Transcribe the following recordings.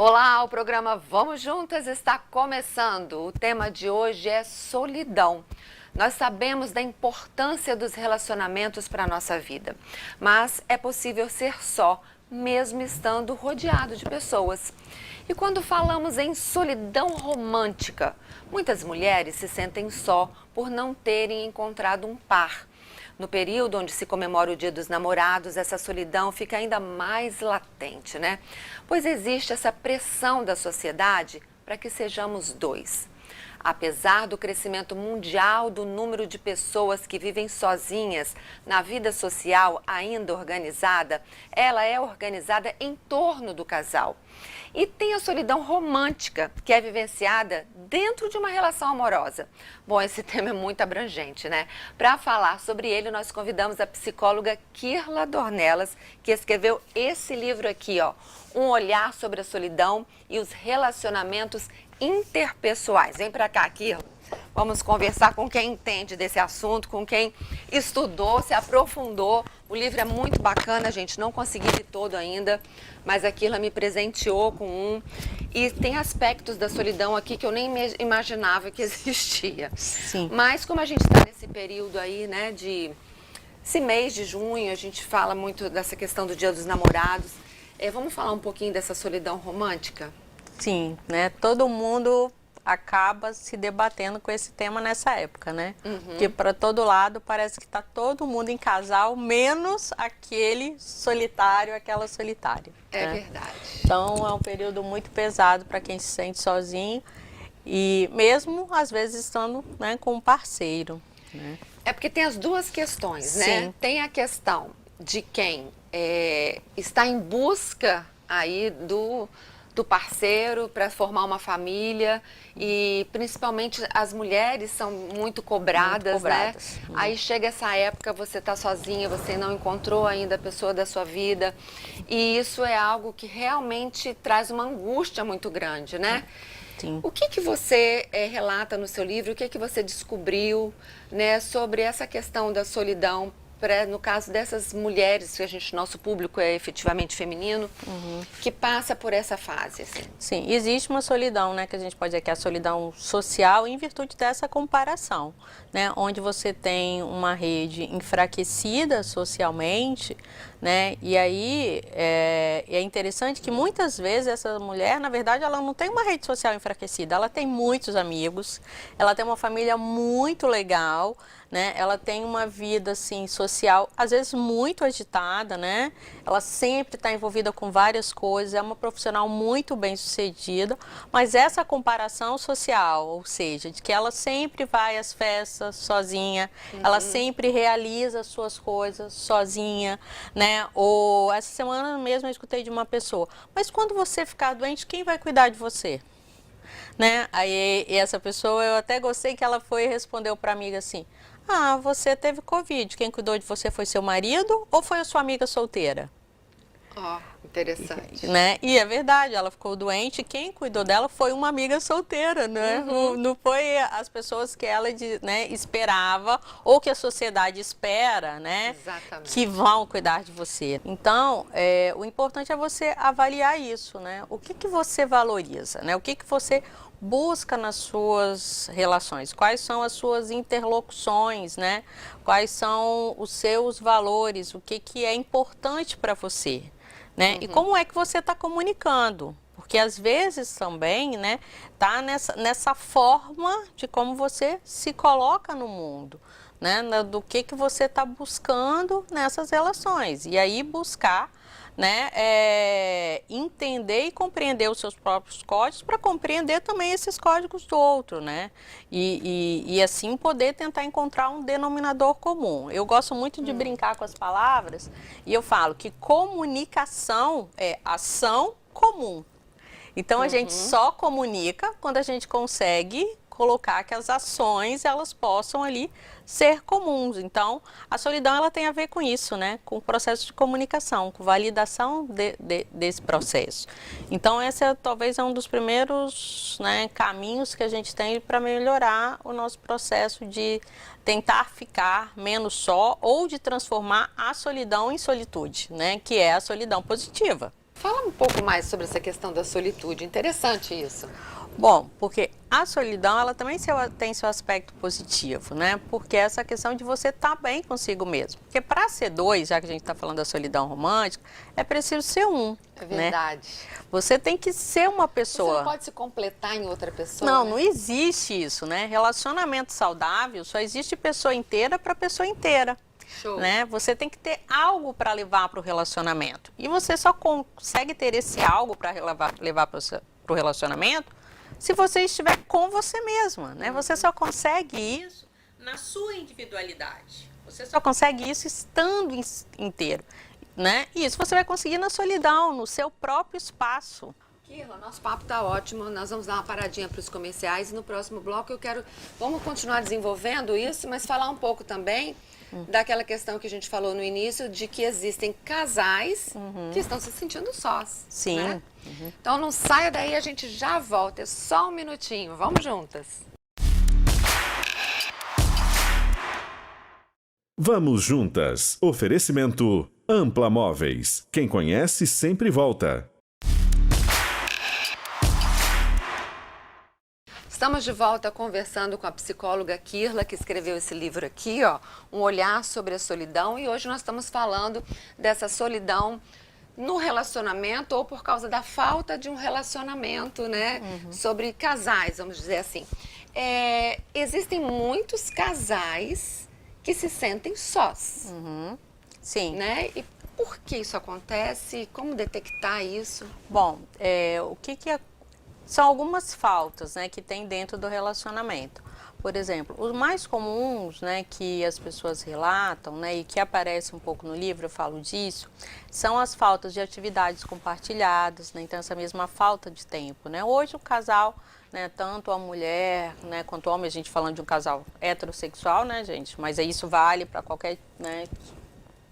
Olá, o programa Vamos Juntas está começando. O tema de hoje é solidão. Nós sabemos da importância dos relacionamentos para a nossa vida, mas é possível ser só, mesmo estando rodeado de pessoas. E quando falamos em solidão romântica, muitas mulheres se sentem só por não terem encontrado um par. No período onde se comemora o Dia dos Namorados, essa solidão fica ainda mais latente, né? Pois existe essa pressão da sociedade para que sejamos dois. Apesar do crescimento mundial do número de pessoas que vivem sozinhas na vida social ainda organizada, ela é organizada em torno do casal. E tem a solidão romântica, que é vivenciada dentro de uma relação amorosa. Bom, esse tema é muito abrangente, né? Para falar sobre ele, nós convidamos a psicóloga Kirla Dornelas, que escreveu esse livro aqui, ó, Um Olhar sobre a Solidão e os Relacionamentos Interpessoais. Vem para cá, Kirla. Vamos conversar com quem entende desse assunto, com quem estudou, se aprofundou. O livro é muito bacana, gente, não consegui ler todo ainda, mas a Kirla me presenteou com um. E tem aspectos da solidão aqui que eu nem imaginava que existia. Sim. Mas como a gente está nesse período aí, né, esse mês de junho, a gente fala muito dessa questão do Dia dos Namorados. Vamos falar um pouquinho dessa solidão romântica? Sim, né? Todo mundo acaba se debatendo com esse tema nessa época, né? Porque para todo lado parece que está todo mundo em casal, menos aquele solitário, aquela solitária. É né? verdade. Então é um período muito pesado para quem se sente sozinho e mesmo às vezes estando, né, com um parceiro. Né? É porque tem as duas questões, né? Sim. Tem a questão de quem está em busca aí do parceiro para formar uma família, e principalmente as mulheres são muito cobradas, né? Aí chega essa época, você está sozinha, você não encontrou ainda a pessoa da sua vida, e isso é algo que realmente traz uma angústia muito grande, né? Sim. O que você relata no seu livro, o que você descobriu, né, sobre essa questão da solidão, no caso dessas mulheres, que nosso público é efetivamente feminino, que passa por essa fase? Assim. Sim, existe uma solidão, né, que a gente pode dizer que é a solidão social em virtude dessa comparação, né, onde você tem uma rede enfraquecida socialmente, né, e aí é interessante que muitas vezes essa mulher, na verdade, ela não tem uma rede social enfraquecida, ela tem muitos amigos, ela tem uma família muito legal, né, ela tem uma vida assim social, às vezes muito agitada, né, ela sempre está envolvida com várias coisas, é uma profissional muito bem sucedida, mas essa comparação social, ou seja, de que ela sempre vai às festas sozinha, ela sempre realiza as suas coisas sozinha, né, ou essa semana mesmo eu escutei de uma pessoa, mas quando você ficar doente, quem vai cuidar de você? Né? Aí essa pessoa, eu até gostei que ela foi e respondeu para a amiga assim, ah, você teve Covid, quem cuidou de você foi seu marido ou foi a sua amiga solteira? Ó, interessante. Né? E é verdade, ela ficou doente, quem cuidou dela foi uma amiga solteira, né? Não foi as pessoas que ela, né, esperava ou que a sociedade espera, né? Exatamente. Que vão cuidar de você. Então, o importante é você avaliar isso, né? O que você valoriza, né? O que você busca nas suas relações, quais são as suas interlocuções, né? Quais são os seus valores, o que é importante para você, né? E como é que você está comunicando? Porque às vezes também, né, tá nessa forma de como você se coloca no mundo, né? Do que você está buscando nessas relações. E aí buscar, né, entender e compreender os seus próprios códigos para compreender também esses códigos do outro, né? E assim poder tentar encontrar um denominador comum. Eu gosto muito de brincar com as palavras e eu falo que comunicação é ação comum. Então a gente só comunica quando a gente consegue colocar que as ações elas possam ali ser comuns. Então, a solidão ela tem a ver com isso, né? Com o processo de comunicação, com validação desse processo. Então, esse talvez é um dos primeiros, né, caminhos que a gente tem para melhorar o nosso processo de tentar ficar menos só ou de transformar a solidão em solitude, né? Que é a solidão positiva. Fala um pouco mais sobre essa questão da solitude. Interessante isso. Bom, porque a solidão, ela também tem seu aspecto positivo, né? Porque essa questão de você estar bem consigo mesmo. Porque para ser dois, já que a gente está falando da solidão romântica, é preciso ser um, É verdade. né? Você tem que ser uma pessoa. Você não pode se completar em outra pessoa, Não, né? não existe isso, né? Relacionamento saudável só existe pessoa inteira para pessoa inteira. Show. Né? Você tem que ter algo para levar para o relacionamento. E você só consegue ter esse algo para levar para o relacionamento se você estiver com você mesma, né? Você só consegue isso na sua individualidade. Você só consegue isso estando inteiro, né? E isso você vai conseguir na solidão, no seu próprio espaço. Kirla, nosso papo tá ótimo, nós vamos dar uma paradinha para os comerciais e no próximo bloco vamos continuar desenvolvendo isso, mas falar um pouco também daquela questão que a gente falou no início, de que existem casais que estão se sentindo sós. Sim. Né? Então não saia daí, a gente já volta, é só um minutinho, vamos juntas. Vamos juntas. Oferecimento Ampla Móveis. Quem conhece sempre volta. Estamos de volta conversando com a psicóloga Kirla, que escreveu esse livro aqui, ó, Um Olhar sobre a Solidão. E hoje nós estamos falando dessa solidão no relacionamento ou por causa da falta de um relacionamento, né? Sobre casais, vamos dizer assim. Existem muitos casais que se sentem sós, Sim. né? E por que isso acontece? Como detectar isso? Bom, são algumas faltas, né, que tem dentro do relacionamento. Por exemplo, os mais comuns, né, que as pessoas relatam, né, e que aparece um pouco no livro, eu falo disso, são as faltas de atividades compartilhadas, né, então essa mesma falta de tempo, né. Hoje o casal, né, tanto a mulher, né, quanto o homem, a gente falando de um casal heterossexual, né, gente, mas isso vale para qualquer, né,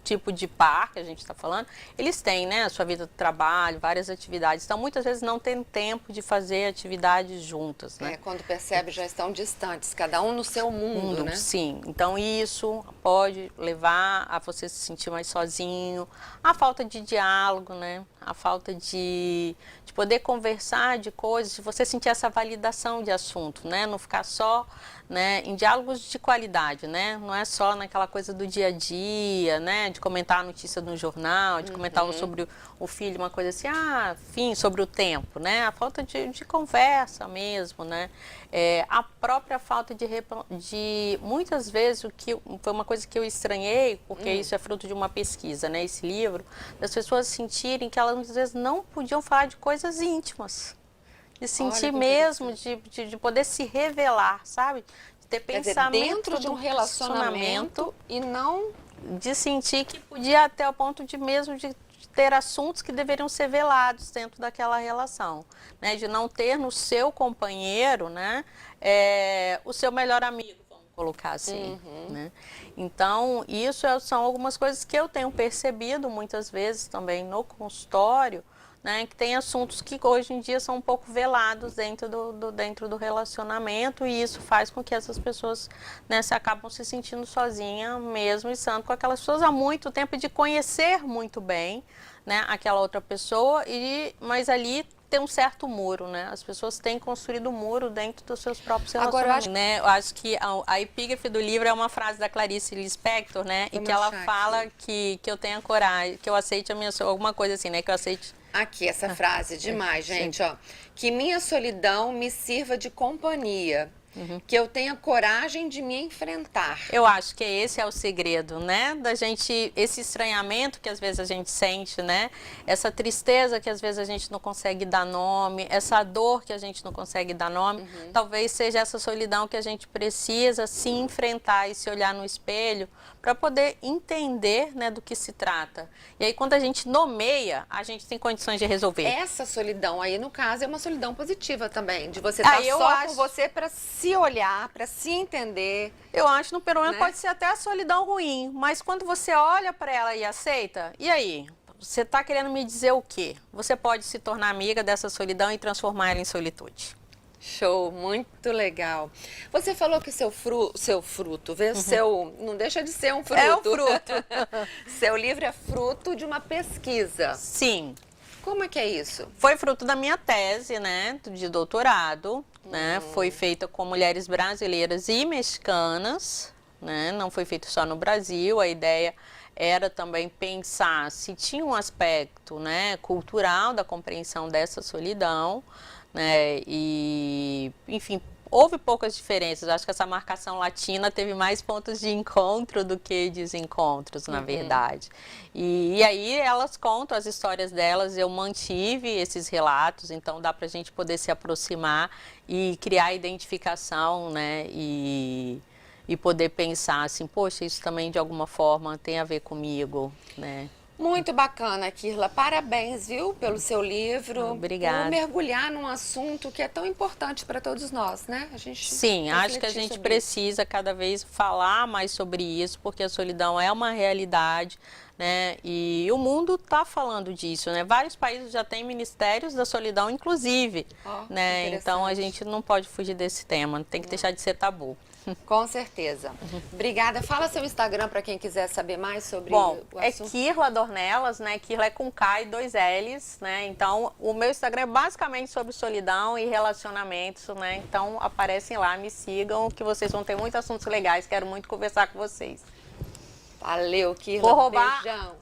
tipo de par que a gente está falando, eles têm, né, a sua vida de trabalho, várias atividades, então muitas vezes não tem tempo de fazer atividades juntas, né? Quando percebe já estão distantes, cada um no seu mundo, né? Sim, então isso pode levar a você se sentir mais sozinho, a falta de diálogo, né, a falta de poder conversar de coisas, de você sentir essa validação de assunto, né, não ficar só, né, em diálogos de qualidade, né, não é só naquela coisa do dia a dia, né, de comentar a notícia no jornal, de comentar sobre o filho, uma coisa assim, enfim, sobre o tempo, né, a falta de conversa mesmo, né, a própria falta de muitas vezes, o que foi uma coisa que eu estranhei, porque isso é fruto de uma pesquisa, né, esse livro, das pessoas sentirem que elas muitas vezes não podiam falar de coisas íntimas. De sentir mesmo, de poder se revelar, sabe? De ter pensamento dentro de um relacionamento e não... De sentir que podia até o ponto de mesmo de ter assuntos que deveriam ser velados dentro daquela relação, né? De não ter no seu companheiro, né, o seu melhor amigo, vamos colocar assim, né? Então, isso são algumas coisas que eu tenho percebido muitas vezes também no consultório, né, que tem assuntos que hoje em dia são um pouco velados dentro do relacionamento, e isso faz com que essas pessoas, né, acabam se sentindo sozinhas mesmo, estando com aquelas pessoas há muito tempo, de conhecer muito bem, né, aquela outra pessoa, mas ali tem um certo muro, né? As pessoas têm construído um muro dentro dos seus próprios relacionamentos. Agora, eu acho que a epígrafe do livro é uma frase da Clarice Lispector, né? E que ela fala que eu tenha coragem, que eu aceite a minha... Alguma coisa assim, né? Que eu aceite... Aqui, essa frase, demais, gente, ó. Que minha solidão me sirva de companhia. Que eu tenha coragem de me enfrentar. Eu acho que esse é o segredo, né? Da gente, esse estranhamento que às vezes a gente sente, né? Essa tristeza que às vezes a gente não consegue dar nome, essa dor que a gente não consegue dar nome, talvez seja essa solidão que a gente precisa se enfrentar e se olhar no espelho para poder entender, né, do que se trata. E aí, quando a gente nomeia, a gente tem condições de resolver. Essa solidão aí, no caso, é uma solidão positiva também, de você estar só com você para se olhar, para se entender. Eu acho, no pelo menos, né? pode ser até a solidão ruim, mas quando você olha para ela e aceita, e aí? Você está querendo me dizer o quê? Você pode se tornar amiga dessa solidão e transformar ela em solitude. Show, muito legal. Você falou que seu fruto, não deixa de ser um fruto. É um fruto. Seu livro é fruto de uma pesquisa. Sim. Como é que é isso? Foi fruto da minha tese, né, de doutorado, né, foi feita com mulheres brasileiras e mexicanas, né, não foi feito só no Brasil, a ideia era também pensar se tinha um aspecto, né, cultural da compreensão dessa solidão, né, e, enfim, houve poucas diferenças. Acho que essa marcação latina teve mais pontos de encontro do que desencontros, na verdade. E aí elas contam as histórias delas, eu mantive esses relatos, então dá para a gente poder se aproximar e criar identificação, né, e poder pensar assim, poxa, isso também de alguma forma tem a ver comigo, né? Muito bacana, Kirla. Parabéns, viu, pelo seu livro. Obrigada. Por mergulhar num assunto que é tão importante para todos nós, né? A gente Sim, acho que a gente precisa cada vez falar mais sobre isso, porque a solidão é uma realidade, né? E o mundo está falando disso, né? Vários países já têm ministérios da solidão, inclusive, né? Então a gente não pode fugir desse tema, tem que deixar de ser tabu. Com certeza. Obrigada. Fala seu Instagram para quem quiser saber mais sobre o assunto. É Kirla Dornelas, né? Kirla é com K e 2 L's, né? Então, o meu Instagram é basicamente sobre solidão e relacionamentos, né? Então, aparecem lá, me sigam, que vocês vão ter muitos assuntos legais. Quero muito conversar com vocês. Valeu, Kirla. Vou roubar beijão.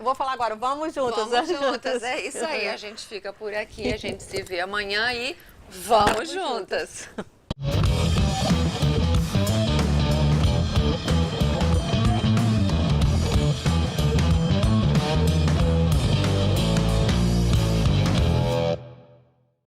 Vou falar agora, vamos juntas. Vamos juntas, é isso aí. A gente fica por aqui, a gente se vê amanhã e vamos juntas.